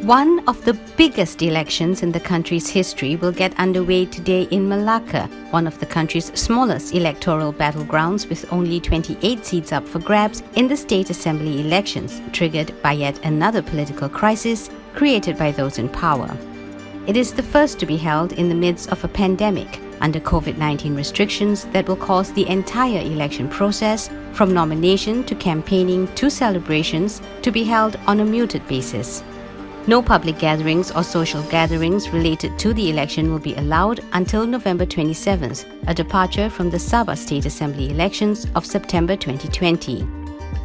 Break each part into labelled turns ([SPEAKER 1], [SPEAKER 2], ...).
[SPEAKER 1] One of the biggest elections in the country's history will get underway today in Melaka, one of the country's smallest electoral battlegrounds, with only 28 seats up for grabs in the state assembly elections, triggered by yet another political crisis created by those in power. It is the first to be held in the midst of a pandemic under COVID-19 restrictions that will cause the entire election process, from nomination to campaigning to celebrations, to be held on a muted basis. No public gatherings or social gatherings related to the election will be allowed until November 27th, a departure from the Sabah State Assembly elections of September 2020.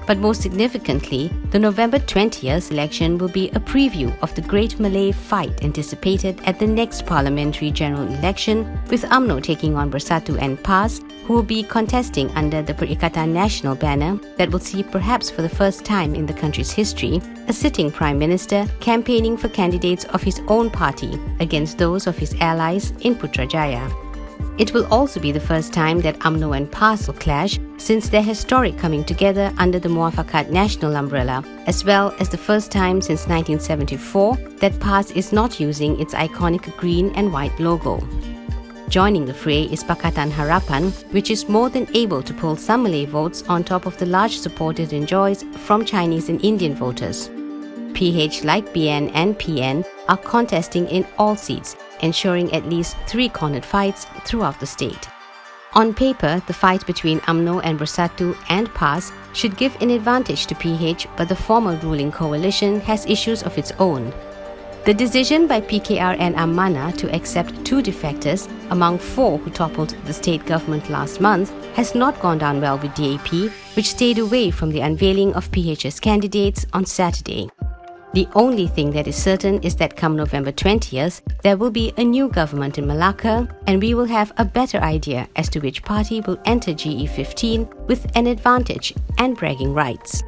[SPEAKER 1] But most significantly, the November 20th election will be a preview of the Great Malay Fight anticipated at the next parliamentary general election, with UMNO taking on Bersatu and PAS, who will be contesting under the Perikatan Nasional banner that will see, perhaps for the first time in the country's history, a sitting Prime Minister campaigning for candidates of his own party against those of his allies in Putrajaya. It will also be the first time that UMNO and PAS will clash since their historic coming together under the Muafakat Nasional umbrella, as well as the first time since 1974 that PAS is not using its iconic green and white logo. Joining the fray is Pakatan Harapan, which is more than able to pull some Malay votes on top of the large support it enjoys from Chinese and Indian voters. PH, like BN and PN, are contesting in all seats, ensuring at least 3 cornered fights throughout the state. On paper, the fight between UMNO and Bersatu and PAS should give an advantage to PH, but the former ruling coalition has issues of its own. The decision by PKR and Amanah to accept 2 defectors among 4 who toppled the state government last month has not gone down well with DAP, which stayed away from the unveiling of PH's candidates on Saturday. The only thing that is certain is that come November 20th, there will be a new government in Melaka, and we will have a better idea as to which party will enter GE15 with an advantage and bragging rights.